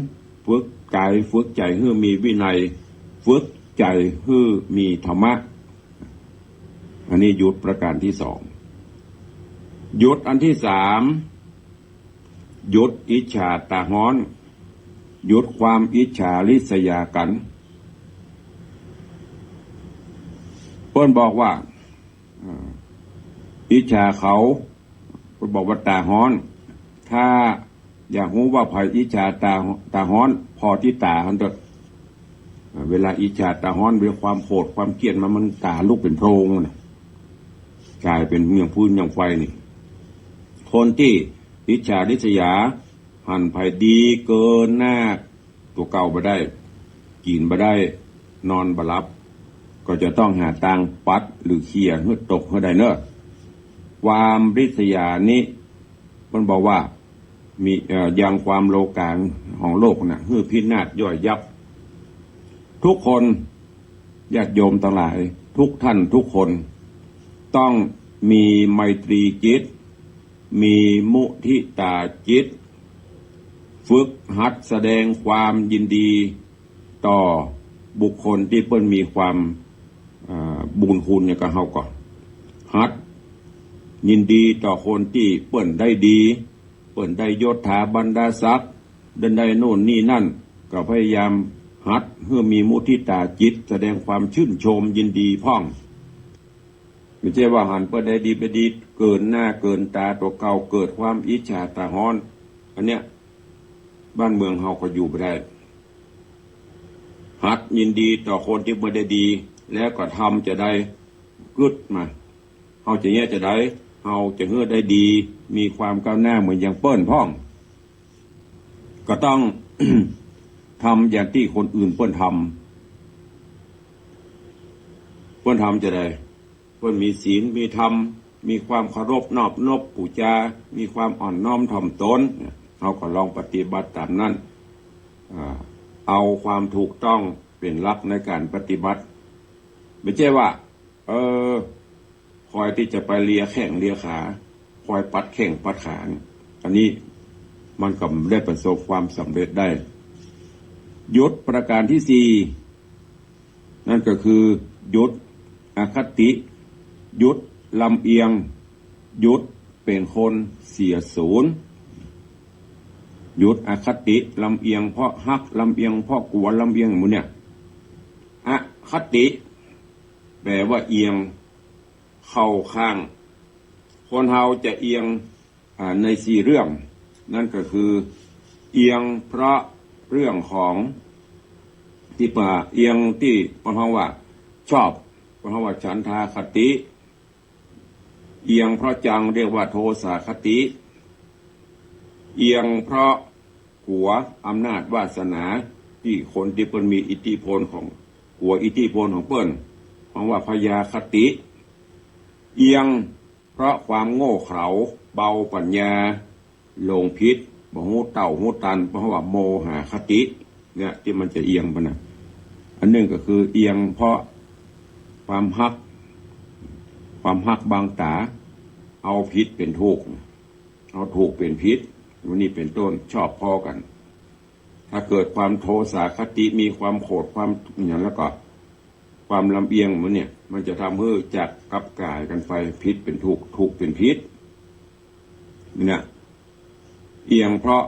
ฝึกกายฝึกใจให้มีวินัยฝึกใจให้มีธรรมะอันนี้หยุดประการที่สองหยุดอันที่สามหยุดอิจฉาตาฮ้อนหยุดความอิจฉาริษยากันเพิ่นบอกว่าอิจฉาเขาเพิ่นบอกว่าตาฮ้อนถ้าอยากรู้ว่าภัยอิจฉาตาฮ้อนพอที่ตาหันเถอะเวลาอิจฉาตาฮ้อนเวลาความโกรธความเกลียดมันตาลุกเป็นโพรงนะกลายเป็นเมืองพื้นอย่างไฟนี่คนที่อิจฉาริษยาหันภัยดีเกินหน้าตัวเก่าบ่ได้กินบ่ได้นอนบ่หลับก็จะต้องหาทางปัดหรือเขี่ยเพื่อตกให้ได้เนอะความริษยานี้มันบอกว่ามียังความโลกาของโลกน่ะเพื่อพินาศย่อยยับทุกคนญาติโยมทั้งหลายทุกท่านทุกคนต้องมีไมตรีจิตมีมุทิตาจิตฝึกหัดแสดงความยินดีต่อบุคคลที่เพิ่นมีความบุญคุณเนี่ยก็เฮาก่อนหัดยินดีต่อคนที่เพิ่นได้ดีเพิ่นได้ยศถาบรรดาศักดิ์ได้โน่นนี่นั่นก็พยายามหัดเพื่อมีมุทิตาจิตแสดงความชื่นชมยินดีพ่องไม่ใช่ว่าหันเพิ่นได้ดีไปดีเกินหน้าเกินตาตัวเก่าเกิดความอิจฉาตาฮ้อนอันเนี้ยบ้านเมืองเฮาก็อยู่ไม่ได้หัดยินดีต่อคนที่บ่ได้ดีแล้วก็ทำจะได้กึดมาเฮาจะเงี้ยจะได้เฮาจะเฮือได้ดีมีความก้าวหน้าเหมือนอย่างเปิ้นพ่องก็ต้อง ทำอย่างที่คนอื่นเปิ้นทำจะได้เปิ้นมีศีลมีธรรมมีความเคารพนอบนบปู่จามีความอ่อนน้อมถ่อมตน เราก็ลองปฏิบัติตามนั้นเอาความถูกต้องเป็นหลักในการปฏิบัติไม่ใช่ว่าคอยที่จะไปเลียแข้งเลียขาคอยปัดแข้งปัดขาอันนี้มันก็ไม่ได้ประสบความสำเร็จได้ยศประการที่สี่นั่นก็คือยศอคติยศลำเอียงยศเป็นคนเสียศูนย์ยศอคติลำเอียงเพราะฮักลำเอียงเพราะกลัวลำเอียงหมดเนี่ยอคติแปลว่าเอียงเข้าข้างคนเฮาจะเอียงในสี่เรื่องนั่นก็คือเอียงเพราะเรื่องของที่ป่าเอียงที่คนเฮาว่าชอบคนเฮาว่าฉันทาคติเอียงเพราะจังเรียกว่าโทสาคติเอียงเพราะหัวอำนาจวาสนาที่คนที่เปิ้นมีอิทธิพลของหัวอิทธิพลของเปิ้นเพราะว่าพยาคติเอียงเพราะความโง่เขลาเบาปัญญาหลงผิดบ่ฮู้เต่าฮู้ตันเพราะว่าโมหะคติเนี่ยที่มันจะเอียงปะนะอันนึงก็คือเอียงเพราะความฮักบางตาเอาผิดเป็นถูกเอาถูกเป็นผิดวันนี้เป็นต้นชอบพอกันถ้าเกิดความโทสาคติมีความโกรธความอย่างแล้วก็ความลำเอียงมันเนี่ยมันจะทำให้จักกลับกลายกันไปผิดเป็นถูกถูกเป็นผิดเนี่ยเอียงเพราะ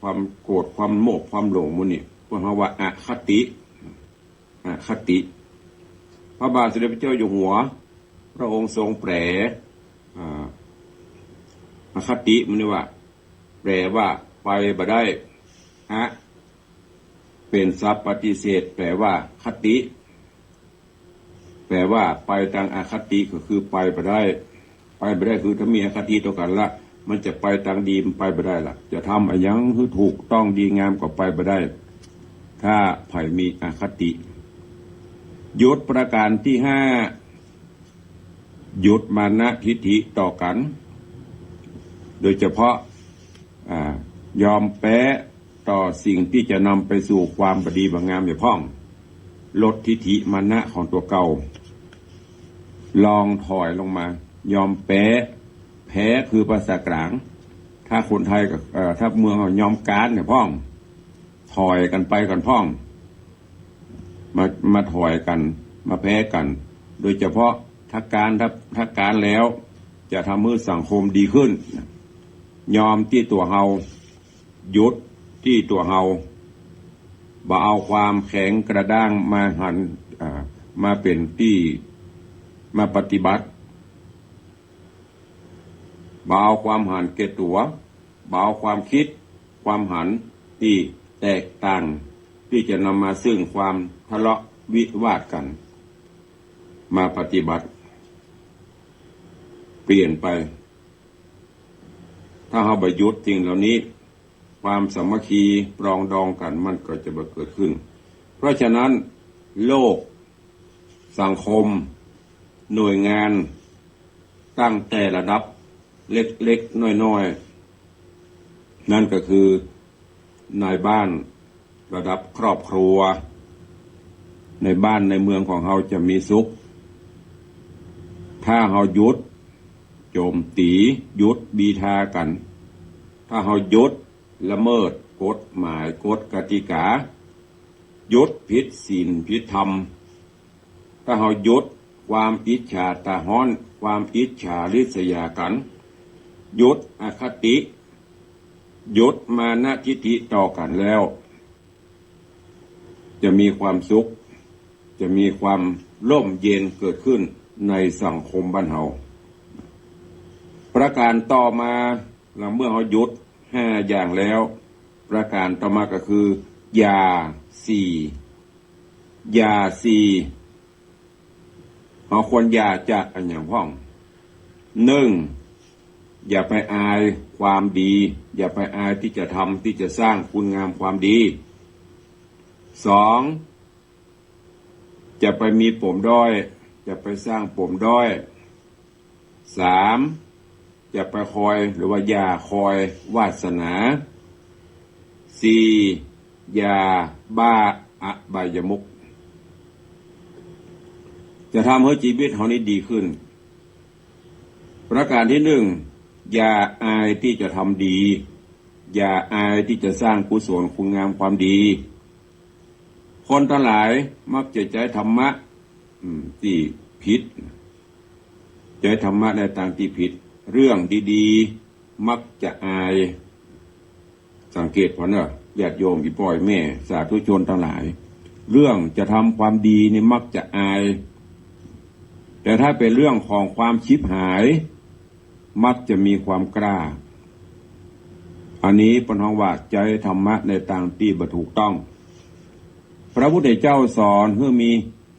ความโกรธความโมกความหลงมันเนี่ยพวกเราว่าอคติพระบาทสมเด็จพระเจ้าอยู่หัวพระองค์ทรงแปลอคติมันนี่ว่าแปลว่าไปบ่ได้เป็นศัพท์ปฏิเสธแปลว่าคติแปลว่าไปทางอคติก็คือไปบ่ได้คือถ้ามีอคติต่อกันละมันจะไปทางดีมันไปบ่ได้ล่ะจะทำอะไรยังคือถูกต้องดีงามก็ไปบ่ได้ถ้าไผ่มีอคติยศประการที่ห้ายศมานะทิฏฐิต่อกันโดยเฉพาะยอมแพ้ต่อสิ่งที่จะนำไปสู่ความบดีบางงามอย่าพ้องลดทิฏฐิมานะของตัวเก่าลองถอยลงมายอมแพ้คือภาษากลางถ้าคนไทยกับถ้าเมืองยอมการเนี่ยพ้องถอยกันไปกันพ้องมาถอยกันมาแพ้กันโดยเฉพาะถ้าการแล้วจะทำให้สังคมดีขึ้นยอมที่ตัวเฮายุดที่ตัวเฮาบ่เอาความแข็งกระด้างมาหันมาเป็นที่มาปฏิบัติบ่เอาความหันเกตัวบ่เอาความคิดความหันที่แตกต่างที่จะนำมาซึ่งความทะเลาะวิวาทกันมาปฏิบัติเปลี่ยนไปถ้าเราประยุทธ์สิ่งเหล่านี้ความสามัคคีปรองดองกันมันก็จะเกิดขึ้นเพราะฉะนั้นโลกสังคมหน่วยงานตั้งแต่ระดับเล็กๆน้อยๆนั่นก็คือนายบ้านระดับครอบครัวในบ้านในเมืองของเราจะมีสุขถ้าเราหยุดโจมตีหยุดบีทากันถ้าเราหยุดละเมิดกฎหมายกฎกติกาหยุดผิดศีลผิดธรรมถ้าเราหยุดความอิจฉาตาฮ้อนความอิจฉาริษยากันหยุดอคติหยุดมานะทิฏฐิต่อกันแล้วจะมีความสุขจะมีความร่มเย็นเกิดขึ้นในสังคมบ้านเฮาประการต่อมาเมื่อเราหยุด5อย่างแล้วประการต่อมาก็คือยาเราควรยาจากอันอย่างพ้อง1อย่าไปอายความดีอย่าไปอายที่จะทำที่จะสร้างคุณงามความดี2จะไปมีปมด้อยจะไปสร้างปมด้อย3 จะไปคอยหรือว่าอย่าคอยวาสนา4อย่าบ้าอบายมุขจะทำให้ชีวิตของนี้ดีขึ้นประการที่1อย่าอายที่จะทำดีอย่าอายที่จะสร้างกุศลคุณงามความดีคนทั้งหลายมักจะใช้ธรรมะที่ผิดใช้ธรรมะในทางที่ผิดเรื่องดีๆมักจะอายสังเกตพอเนอะญาติโยมพี่พ่อยแม่สาธุชนทั้งหลายเรื่องจะทำความดีนี่มักจะอายแต่ถ้าเป็นเรื่องของความชิบหายมักจะมีความกล้าอันนี้เป็นห้องว่าใจธรรมะในทางที่บ่ถูกต้องพระพุทธเจ้าสอนเพื่อมี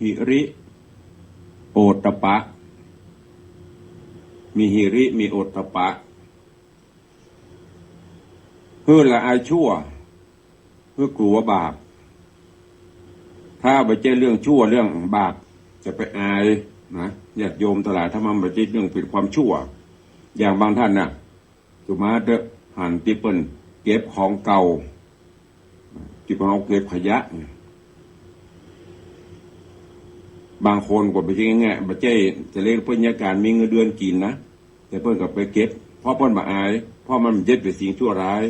หิริโอตตัปปะมีหิริมีโอตตัปปะเพื่อละอายชั่วเพื่อกลัวบาปถ้าไปเจอเรื่องชั่วเรื่องบาปจะไปอายนะญาติโยมตลาดถ้ามันไปเจอเรื่องเป็นความชั่วอย่างบางท่านน่ะสุมาเตอหันที่เปิ้นเก็บของเก่าที่เขาเก็บขยะบางคนก็ไปที่ง่ายๆบัจเจจะเรียกเพิ่นยาการมีเงินเดือนกินนะแต่เพิ่นก็ไปเก็บเพราะเพิ่นบ่อายเพราะมันเจ็ดเป็นสิ่งชั่วร้าย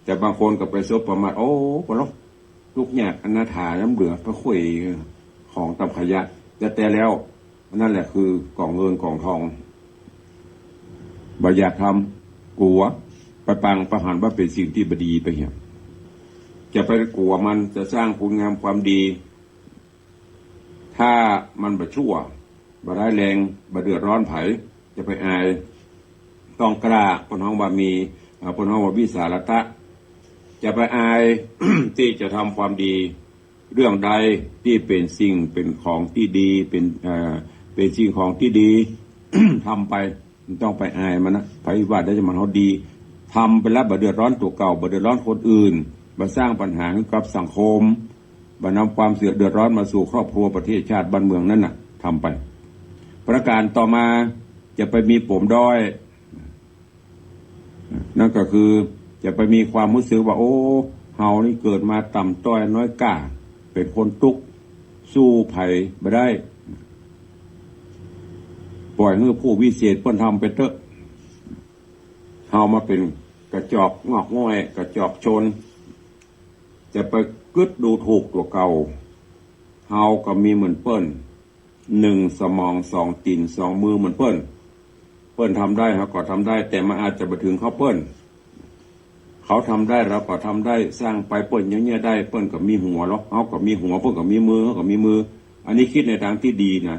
แต่บางคนก็ไปซบประมาทโอ้บ่ลกลูกหยาดอนาถาน้ำเหลือพระคุยของตำขยะแต่แล้วนั่นแหละคือกล่องเงินกล่องทองบ่อยากทำกลัวไปปังประหารว่าเป็นสิ่งที่บดีไปเหี้ยจะไปกลัวมันจะสร้างคุณงามความดีถ้ามันบ่ชั่วบ่ร้ายแรงบ่เดือดร้อนไผจะไปอายต้องกล้าพนห้องว่ามีพนห้องว่าวิสารตะจะไปอาย ที่จะทำความดีเรื่องใดที่เป็นสิ่งเป็นของที่ดีเป็นสิ่งของที่ดี ทำไปต้องไปอายมันนะไผว่าได้จะมันเฮาดีทำไปแล้วบ่เดือดร้อนตัวเก่าบ่เดือดร้อนคนอื่นบ่สร้างปัญหาให้กับสังคมบ่นำความเดือดร้อนมาสู่ครอบครัวประเทศชาติบ้านเมืองนั่นน่ะทำไปประการต่อมาจะไปมีปมด้อยนั่นก็คือจะไปมีความรู้สึกว่าโอ้เฮานี่เกิดมาต่ำต้อยน้อยกล้าเป็นคนทุกข์สู้ภัยบ่ได้ปล่อยให้ผู้วิเศษเพิ่นทำไปเถอะเฮามาเป็นกระจอกงอกง่อยกระจอกชนจะไปกึดดูถูกตัวเก่าเฮาก็มีเหมือนเปิ้น1สมอง2ตีน2มือเหมือนเปิ้นทำได้เฮาก็ทำได้แต่มันอาจจะบ่ถึงเขาเปิ้นเขาทำได้เราก็ทำได้สร้างไปเปิ้นอย่างเงี้ยได้เปิ้นก็มีหัวหรอกเฮาก็มีหัวเปิ้นก็มีมือเฮาก็มีมืออันนี้คิดในทางที่ดีนะ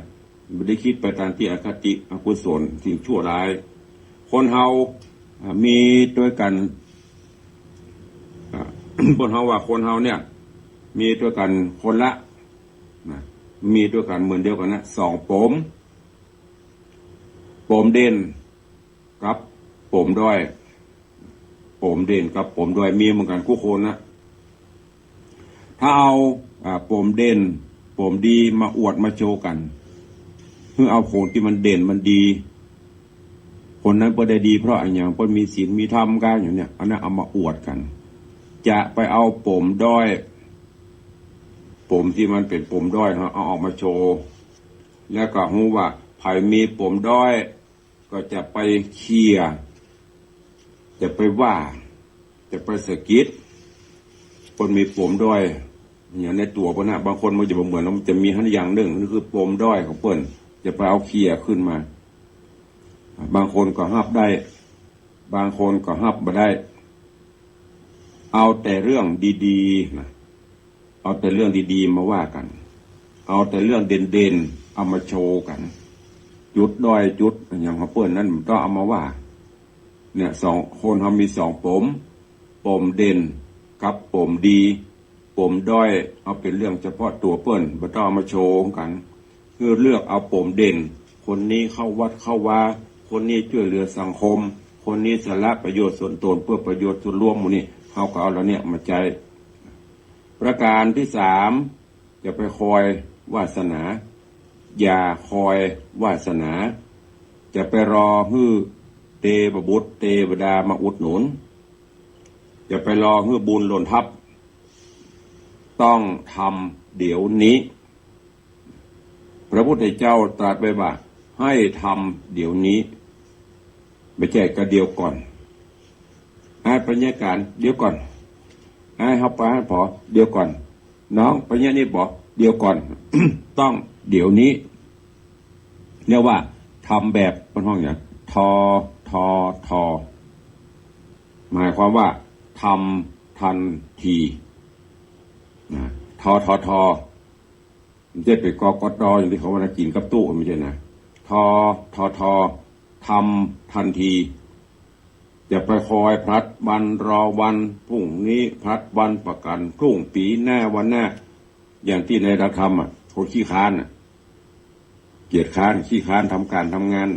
ไม่ได้คิดไปทางที่อคติอกุศลสิ่งชั่วร้ายคนเฮามีด้วยกัน คนเฮาว่าคนเฮาเนี่ยมีด้วยกันคนละนะมีด้วยกันเหมือนเดียวกันนะ2ปมเด่นกับปมด้อยปมเด่นกับปมด้อยมีเหมือนกันคู่คนนะถ้าเอาปมเด่นปมดีมาอวดมาโชว์กันเพื่อเอาคนที่มันเด่นมันดีคนนั้นก็ได้ดีเพราะอย่างเพิ่นมีศีลมีธรรมกันอย่างเนี้ยอันนั้นเอามาอวดกันจะไปเอาปมด้อยปมที่มันเป็นปมด้อยเอาออกมาโชว์แล้วก็รู้ว่าใครมีปมด้อยก็จะไปเคลียร์จะไปว่าจะไปสะกิดคนมีปมด้อยอย่างในตัวเพิ่นน่ะบางคนมันจะบ่เหมือนมันจะมีหันอย่างหนึ่งนั่นคือปมด้อยของเพิ่นจะไปเอาเคลียร์ขึ้นมาบางคนก็ฮับได้บางคนก็ฮับบ่ได้เอาแต่เรื่องดีๆนะเอาแต่เรื่องดีๆมาว่ากันเอาแต่เรื่องเด่นๆเอามาโชว์กันจุดด้อยจุดอย่างของเปิ้นนั้นต้องเอามาว่าเนี่ย2คนเขามี2ปมเด่นกับปมดีปมด้อยเอาเป็นเรื่องเฉพาะตัวเปิ้นบ่ต้องเอามาโชว์กันคือเลือกเอาปมเด่นคนนี้เข้าวัดเข้าวาคนนี้ช่วยเหลือสังคมคนนี้สละประโยชน์ส่วนตนเพื่อประโยชน์ส่วนรวมหมู่นี้เฮาก็เอาแล้วเนี่ยมาใจประการที่3จะไปคอยวาสนาอย่าคอยวาสนาจะไปรอฮื้อ เทพบุตรเทวดามาอุดหนุนจะไปรอเพื่อบุญหล่นทับต้องทำเดี๋ยวนี้พระพุทธเจ้าตรัสไว้ว่าให้ทำเดี๋ยวนี้ไม่ใช่ก็เดี๋ยวก่อนให้ปัญญาการเดี๋ยวก่อนให้เฮาไปให้พอเดี๋ยวก่อนน้องปัญญานี่บอกเดี๋ยวก่อน ต้องเดี๋ยวนี้เรียกว่าทำแบบเป็นห้องอย่างทอหมายความว่าทำทันทีทอไม่ใช่ไปกกตอย่างที่เขาว่ากินกับตู้ไม่ใช่นะทอทำทันทีจะไปคอยพลัดวันรอวันพรุ่งนี้พลัดวันประกันพรุ่งปีหน้าวันหน้าอย่างที่ในรัฐธรรมคนขี้ค้านเกียจค้านขี้ค้านทำการทำงาน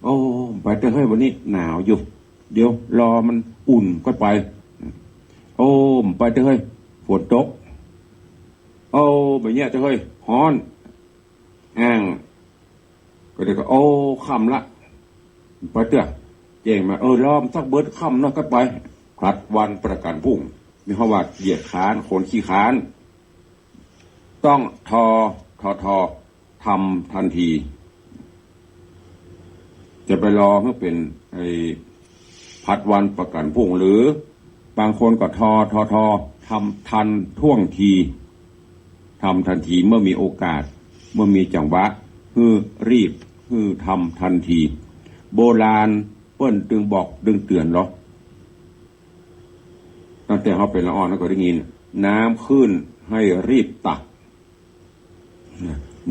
โอ้ไปเถอะเฮ้ยวันนี้หนาวอยู่เดี๋ยวรอมันอุ่นก็ไปโอ้ไปเถอะเฮ้ยฝนตกโอ้แบบเนี้ยเถอะเฮ้ยฮ้อนอ้างก็เดี๋ยวก็โอ้ค่ำละไปเถอะแจ้งมาล้อมสักเบิดค่ำเนาะก็ไปพลัดวันประกันพรุ่งมีคำว่าเกียจค้านคนขี้ค้านต้องทอทำทันทีจะไปรอเพื่อเป็นพัดวันประกันพรุ่งหรือบางคนก็ทอทำทันท่วงทีทำทันทีเมื่อมีโอกาสเมื่อมีจังหวะรีบทำทันทีโบราณเปิ้นตึงบอกดึงเตือนหรอตั้งแต่เขาเป็นละอ่อนแล้วก็ได้ยินน้ำขึ้นให้รีบตัก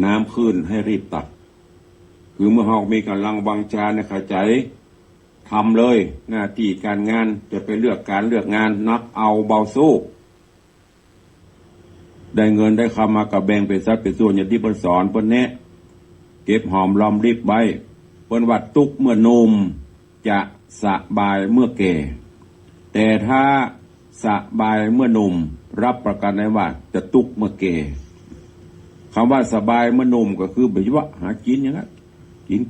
น้ำขึ้นให้รีบตักคือเมื่อเรามีกำลังวังชาในขใจทำเลยหน้าที่การงานจะไปเลือกการเลือกงานนักเอาเบาสู้ได้เงินได้คำมากับแบ่งเป็นสัดเป็นส่วนอย่างที่เพิ่นสอนเพิ่นแนะเก็บหอมรอมริบไว้เพิ่นว่าตุกเมื่อหนุ่มจะสบายเมื่อแก่แต่ถ้าสบายเมื่อหนุ่มรับประกันได้ว่าจะตุกเมื่อแก่คำว่าสบายเมื่อหนุ่มก็คือแบบว่าหากินอย่างนั้น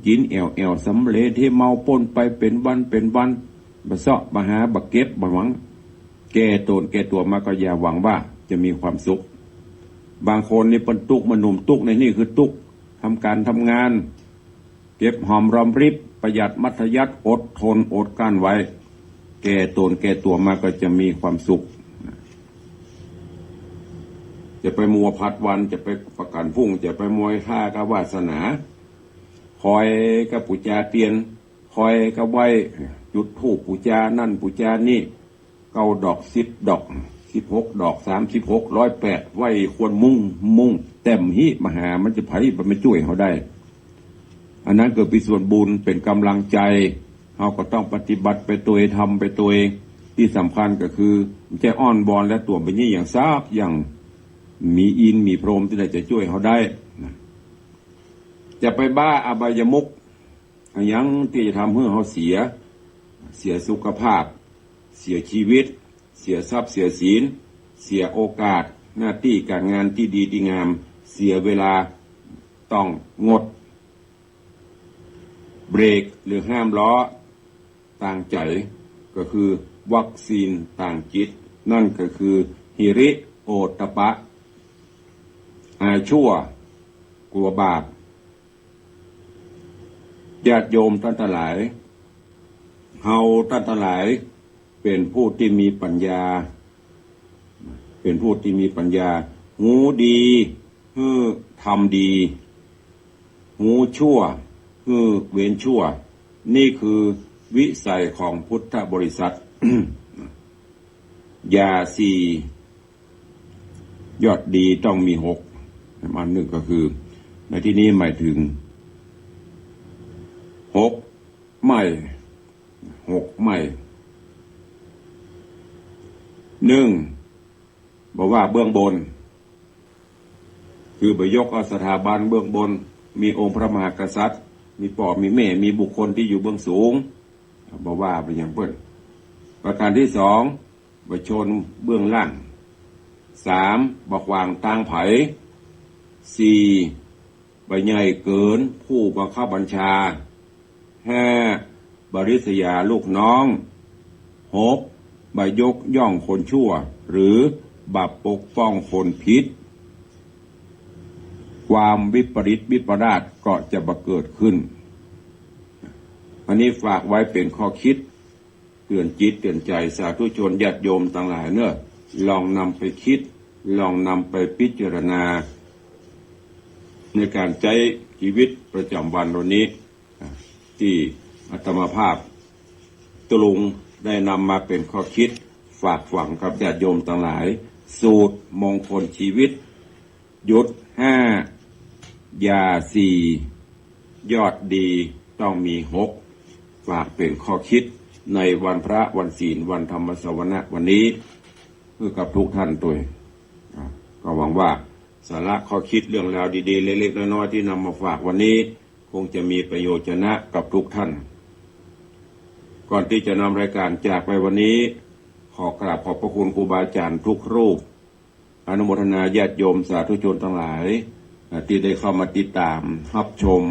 กินแอวสำเร็จที่เมาป่นไปเป็นวันบะเซาะบะหาบะเก็บบะหวังแก่ตัวมาก็อย่าหวังว่าจะมีความสุขบางคนนี่เป็นตุกมาหนุ่มตุกในนี่คือตุกทำการทำงานเก็บหอมรอมริบประหยัดมัธยัสถ์อดทนอดกั้นไว้แก่ตัวมาก็จะมีความสุขจะไปมัวพัดวันจะไปประกันพรุ่งจะไปมวยท่ากับวาสนาคอยกับปุจจาเตียนคอยกับไว้จุดธูปปุจจานั่นปุจจานี่9 ดอก10 ดอก16 ดอก36 108ไว้ควรมุ่งเต็มหิมหามันจะไผ่มันไม่ช่วยเขาได้อันนั้นเกิดเป็นส่วนบุญเป็นกำลังใจเราก็ต้องปฏิบัติไปตัวเองทำไปตัวเองที่สำคัญก็คือไม่ใช่อ้อนบอนและตัวเป็นยี่อย่างซากอย่างมีอินมีพรหมที่ไหนจะช่วยเขาได้จะไปบ้าอบายมุขยังที่จะทำให้เขาเสียสุขภาพเสียชีวิตเสียทรัพย์เสียศีลเสียโอกาสหน้าที่การงานที่ดีที่งามเสียเวลาต้องงดเบรกหรือห้ามล้อต่างใจก็คือวัคซีนต่างจิตนั่นก็คือหิริโอตตัปปะอายชั่วกลัวบาปญาติโยมท่านทั้งหลายเฮาท่านทั้งหลายเป็นผู้ที่มีปัญญาหูดีทำดีหูชั่วเว้นชั่วนี่คือวิสัยของพุทธบริษัท ยา4ยอดดีต้องมี6อันหนึ่งก็คือในที่นี้หมายถึง6ไม่1บอกว่าเบื้องบนคือไปยกเอาสถาบันเบื้องบนมีองค์พระมหากษัตริย์มีพ่อมีแม่มีบุคคลที่อยู่เบื้องสูงบอกว่าเป็นอย่างเปิ้นประการที่2ประชนเบื้องล่าง3บอกวางต่างไผ4ใบใหญ่เกินผู้บังคับบัญชา5ใบ บริษยาลูกน้อง6บยกย่องคนชั่วหรือบับปกป้องคนผิดความวิปริตวิปลาสก็จะบังเกิดขึ้นอันนี้ฝากไว้เป็นข้อคิดเตือนจิตเตือนใจสาธุชนญาติโยมทั้งหลายเนอะลองนำไปคิดลองนำไปพิจารณาในการใช้ชีวิตประจำวันวันนี้ที่อาตมาภาพตรุงได้นำมาเป็นข้อคิดฝากฝังกับญาติโยมทั้งหลายสูตรมงคลชีวิตยุทธ5ยา4ยอดดีต้องมี6ฝากเป็นข้อคิดในวันพระวันศีลวันธรรมสวนะวันนี้เพื่อกับทุกท่านตัวก็หวังว่าสาระข้อคิดเรื่องราวดีๆเล็กๆน้อยๆที่นำมาฝากวันนี้คงจะมีประโยชน์นะกับทุกท่านก่อนที่จะนำรายการจากไปวันนี้ขอกราบขอบพระคุณครูบาอาจารย์ทุกรูปอนุโมทนาญาติโยมสาธุชนทั้งหลายที่ได้เข้ามาติดตามรับชม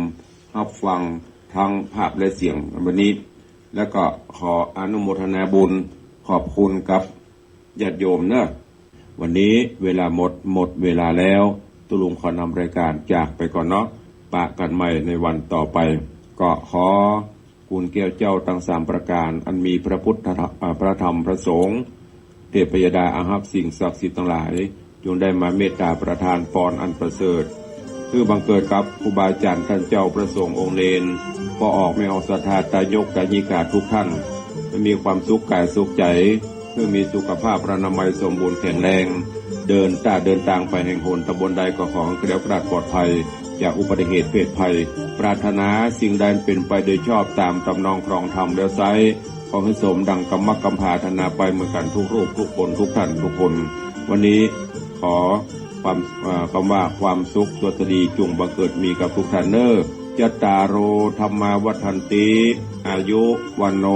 รับฟังทั้งภาพและเสียงวันนี้แล้วก็ขออนุโมทนาบุญขอบคุณกับญาติโยมเนอะวันนี้เวลาหมดเวลาแล้วตุลุงขอนำรายการจากไปก่อนเนาะปะกันใหม่ในวันต่อไปก็ขอคุณแก้วเจ้าทั้ง3ประการอันมีพระพุทธพระธรรมพระสงฆ์เทพยดาอาภัพสิ่งศักดิ์สิทธิ์ทั้งหลายจงได้มาเมตตาประทานพรอันประเสริฐคือบังเกิดกับครูบาอาจารย์ท่านเจ้าพระสงฆ์องค์เนรก็ออกไม่ออกศรัทธาตายกตายิกาทุกท่านมีความสุขกายสุขใจเพื่อมีสุขภาพอนามัยสมบูรณ์แข็งแรงเดินทางไปแห่งหนตำบลใดก็ขอให้แคล้วคลาดปลอดภัยจากอุบัติเหตุเพศภัยปรารถนาสิ่งใดเป็นไปโดยชอบตามตำนองครองธรรมแล้วไซขอให้สมดังกรรมกำพาธนาไปเหมือนกันทุกรูปทุกคนทุกท่านทุกคนวันนี้ขอคำว่าความสุขสวัสดีจงบังเกิดมีกับทุกท่านเนอจัตตารโอธรรมาวัฏันติอายุวันโน